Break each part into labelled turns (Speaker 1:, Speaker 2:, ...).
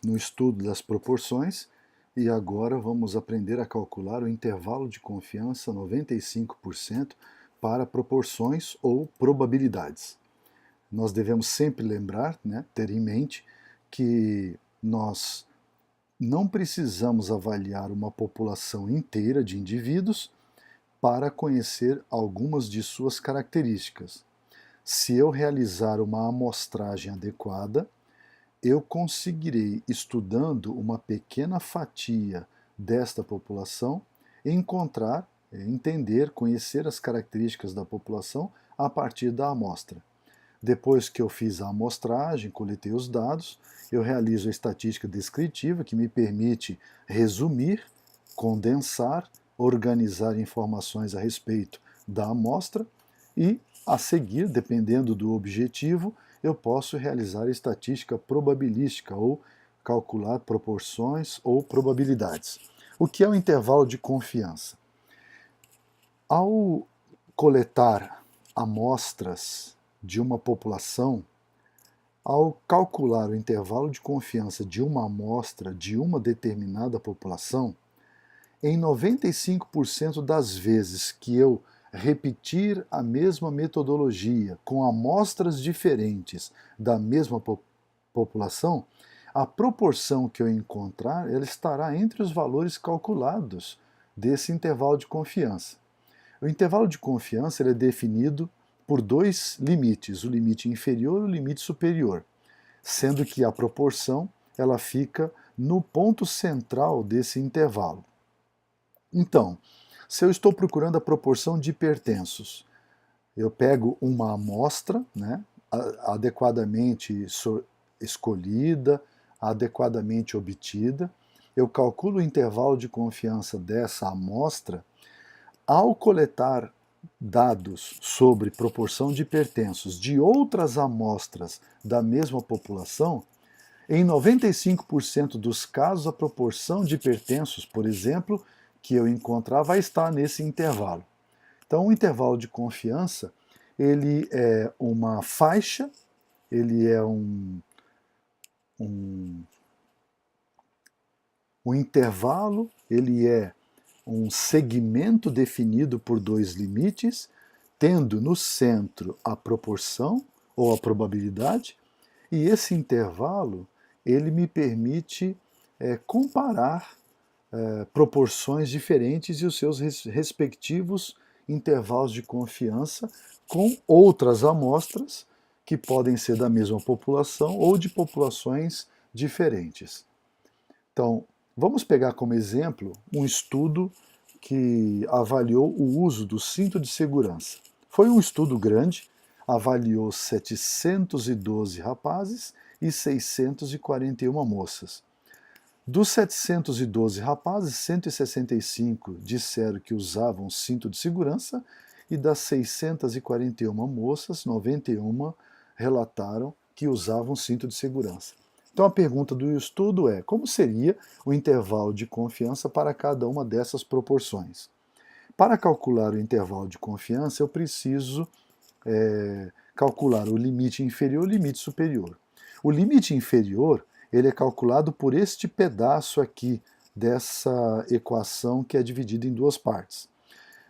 Speaker 1: no estudo das proporções e agora vamos aprender a calcular o intervalo de confiança 95% para proporções ou probabilidades. Nós devemos sempre lembrar, ter em mente que nós não precisamos avaliar uma população inteira de indivíduos para conhecer algumas de suas características. Se eu realizar uma amostragem adequada, eu conseguirei, estudando uma pequena fatia desta população, encontrar, entender, conhecer as características da população a partir da amostra. Depois que eu fiz a amostragem, coletei os dados, eu realizo a estatística descritiva, que me permite resumir, condensar, organizar informações a respeito da amostra e, a seguir, dependendo do objetivo, eu posso realizar a estatística probabilística ou calcular proporções ou probabilidades. O que é o intervalo de confiança? Ao coletar amostras de uma população, ao calcular o intervalo de confiança de uma amostra de uma determinada população, em 95% das vezes que eu repetir a mesma metodologia com amostras diferentes da mesma população, a proporção que eu encontrar ela estará entre os valores calculados desse intervalo de confiança. O intervalo de confiança ele é definido por dois limites, o limite inferior e o limite superior, sendo que a proporção ela fica no ponto central desse intervalo. Então, se eu estou procurando a proporção de hipertensos, eu pego uma amostra, adequadamente escolhida, adequadamente obtida, eu calculo o intervalo de confiança dessa amostra. Ao coletar dados sobre proporção de hipertensos de outras amostras da mesma população, em 95% dos casos a proporção de hipertensos, por exemplo, que eu encontrar vai estar nesse intervalo. Então, o intervalo de confiança, ele é uma faixa, ele é um intervalo, ele é um segmento definido por dois limites, tendo no centro a proporção ou a probabilidade, e esse intervalo ele me permite comparar proporções diferentes e os seus respectivos intervalos de confiança com outras amostras que podem ser da mesma população ou de populações diferentes. Então, vamos pegar como exemplo um estudo que avaliou o uso do cinto de segurança. Foi um estudo grande, avaliou 712 rapazes e 641 moças. Dos 712 rapazes, 165 disseram que usavam cinto de segurança e das 641 moças, 91 relataram que usavam cinto de segurança. Então a pergunta do estudo é: como seria o intervalo de confiança para cada uma dessas proporções? Para calcular o intervalo de confiança, eu preciso calcular o limite inferior e o limite superior. O limite inferior ele é calculado por este pedaço aqui dessa equação que é dividida em duas partes.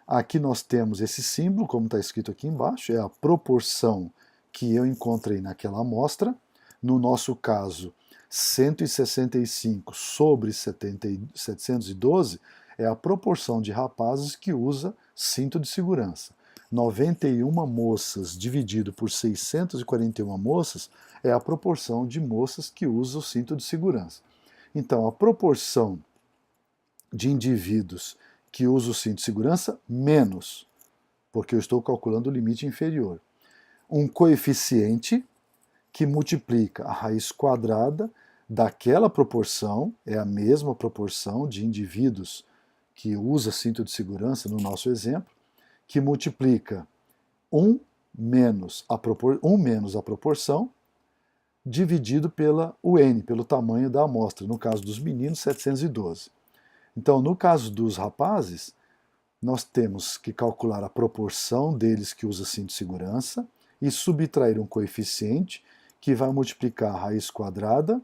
Speaker 1: Aqui nós temos esse símbolo, como está escrito aqui embaixo, é a proporção que eu encontrei naquela amostra. No nosso caso, 165 sobre 712 é a proporção de rapazes que usa cinto de segurança. 91 moças dividido por 641 moças é a proporção de moças que usam o cinto de segurança. Então, a proporção de indivíduos que usam o cinto de segurança menos, porque eu estou calculando o limite inferior. Um coeficiente que multiplica a raiz quadrada daquela proporção, é a mesma proporção de indivíduos que usa cinto de segurança no nosso exemplo, que multiplica 1 menos a proporção, dividido pela N, pelo tamanho da amostra. No caso dos meninos, 712. Então, no caso dos rapazes, nós temos que calcular a proporção deles que usa cinto de segurança e subtrair um coeficiente que vai multiplicar a raiz quadrada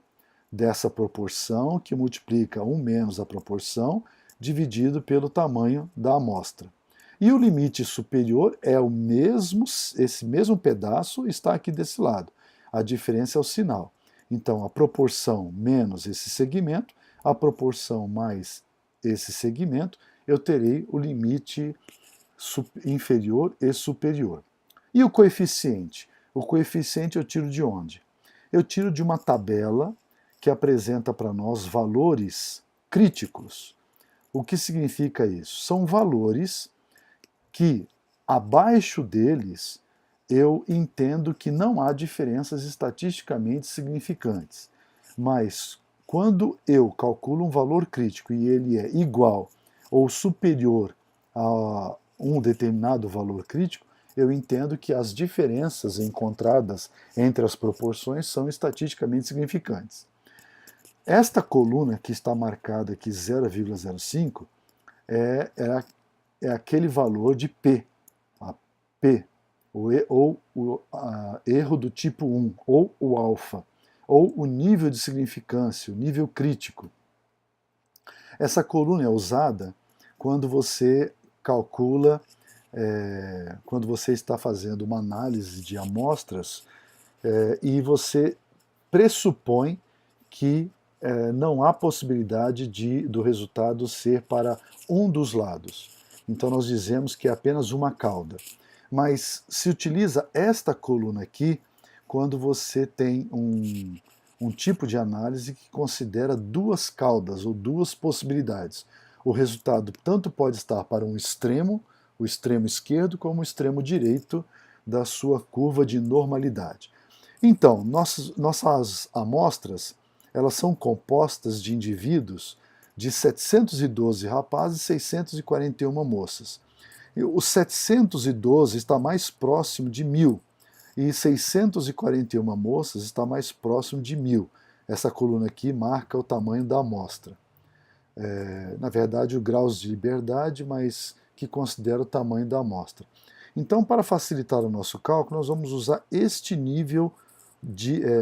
Speaker 1: dessa proporção que multiplica 1 menos a proporção dividido pelo tamanho da amostra. E o limite superior é o mesmo, esse mesmo pedaço está aqui desse lado. A diferença é o sinal. Então, a proporção menos esse segmento, a proporção mais esse segmento, eu terei o limite inferior e superior. E o coeficiente? O coeficiente eu tiro de onde? Eu tiro de uma tabela que apresenta para nós valores críticos. O que significa isso? São valores que, abaixo deles, eu entendo que não há diferenças estatisticamente significantes. Mas, quando eu calculo um valor crítico e ele é igual ou superior a um determinado valor crítico, eu entendo que as diferenças encontradas entre as proporções são estatisticamente significantes. Esta coluna que está marcada aqui 0,05 é aquele valor de P, a P, ou o erro do tipo 1, ou o alfa, ou o nível de significância, o nível crítico. Essa coluna é usada quando você calcula, quando você está fazendo uma análise de amostras e você pressupõe que não há possibilidade do resultado ser para um dos lados. Então nós dizemos que é apenas uma cauda. Mas se utiliza esta coluna aqui quando você tem um tipo de análise que considera duas caudas ou duas possibilidades. O resultado tanto pode estar para um extremo, o extremo esquerdo, como o extremo direito da sua curva de normalidade. Então, nossas amostras, elas são compostas de indivíduos de 712 rapazes e 641 moças. O 712 está mais próximo de 1000 e 641 moças está mais próximo de 1000. Essa coluna aqui marca o tamanho da amostra. Na verdade, o grau de liberdade, mas que considera o tamanho da amostra. Então, para facilitar o nosso cálculo, nós vamos usar este nível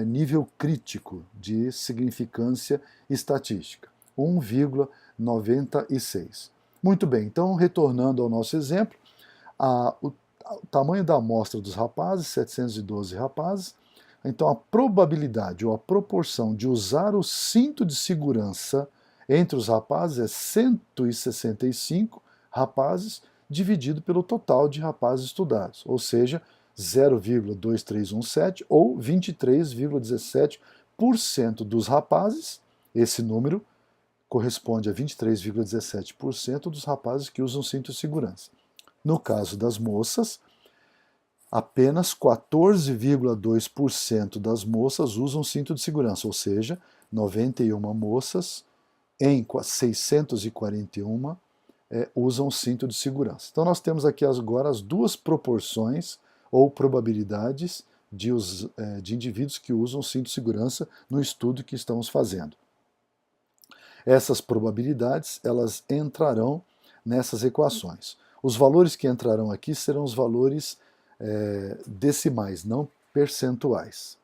Speaker 1: nível crítico de significância estatística, 1,96. Muito bem, então retornando ao nosso exemplo, o tamanho da amostra dos rapazes, 712 rapazes, então a probabilidade ou a proporção de usar o cinto de segurança entre os rapazes é 165 rapazes dividido pelo total de rapazes estudados, ou seja, 0,2317 ou 23,17% dos rapazes, esse número corresponde a 23,17% dos rapazes que usam cinto de segurança. No caso das moças, apenas 14,2% das moças usam cinto de segurança, ou seja, 91 moças em 641 usam cinto de segurança. Então nós temos aqui agora as duas proporções ou probabilidades de indivíduos que usam cinto de segurança no estudo que estamos fazendo. Essas probabilidades, elas entrarão nessas equações. Os valores que entrarão aqui serão os valores decimais, não percentuais.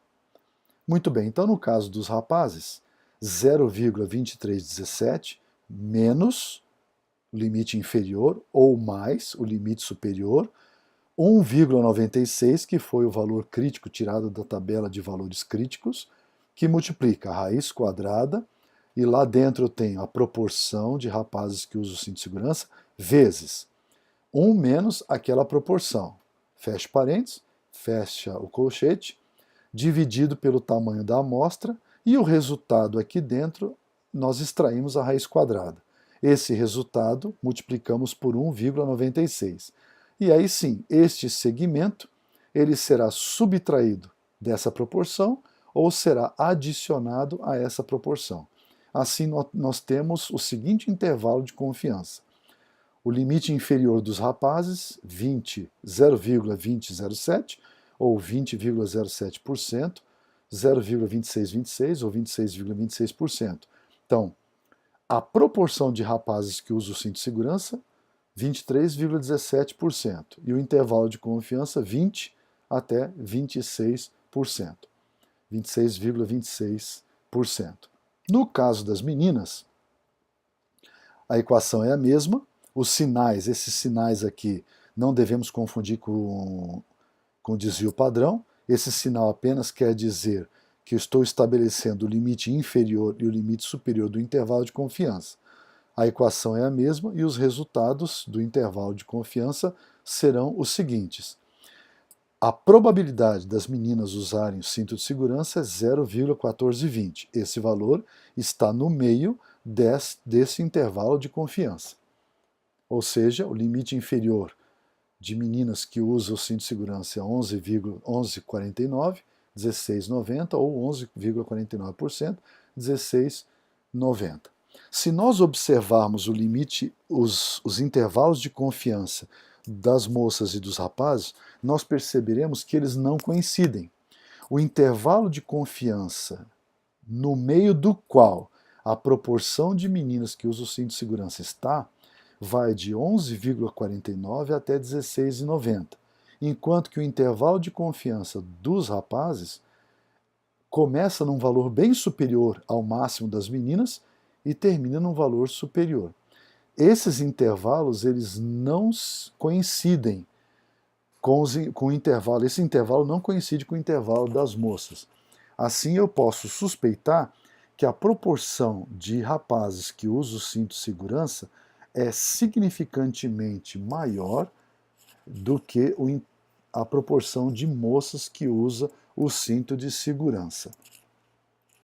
Speaker 1: Muito bem, então no caso dos rapazes, 0,2317 menos o limite inferior ou mais o limite superior, 1,96, que foi o valor crítico tirado da tabela de valores críticos, que multiplica a raiz quadrada, e lá dentro eu tenho a proporção de rapazes que usam o cinto de segurança, vezes 1 menos aquela proporção. Fecha parênteses, fecha o colchete, dividido pelo tamanho da amostra, e o resultado aqui dentro nós extraímos a raiz quadrada. Esse resultado multiplicamos por 1,96. E aí sim, este segmento ele será subtraído dessa proporção ou será adicionado a essa proporção. Assim, nós temos o seguinte intervalo de confiança. O limite inferior dos rapazes, 0,2007 ou 20,07%, 0,2626 ou 26,26%. Então, a proporção de rapazes que usam o cinto de segurança, 23,17%. E o intervalo de confiança, 20 até 26%. 26,26%. No caso das meninas, a equação é a mesma, os sinais, esses sinais aqui, não devemos confundir com desvio padrão. Esse sinal apenas quer dizer que eu estou estabelecendo o limite inferior e o limite superior do intervalo de confiança. A equação é a mesma e os resultados do intervalo de confiança serão os seguintes. A probabilidade das meninas usarem o cinto de segurança é 0,1420. Esse valor está no meio desse intervalo de confiança. Ou seja, o limite inferior de meninas que usam o cinto de segurança é 11,49, 16,90 ou 11,49%, 16,90. Se nós observarmos o limite, os intervalos de confiança das moças e dos rapazes, nós perceberemos que eles não coincidem. O intervalo de confiança no meio do qual a proporção de meninas que usam o cinto de segurança está, vai de 11,49 até 16,90, enquanto que o intervalo de confiança dos rapazes começa num valor bem superior ao máximo das meninas e termina num valor superior. Esses intervalos eles não coincidem com o intervalo, esse intervalo não coincide com o intervalo das moças. Assim eu posso suspeitar que a proporção de rapazes que usam o cinto de segurança é significantemente maior do que a proporção de moças que usa o cinto de segurança.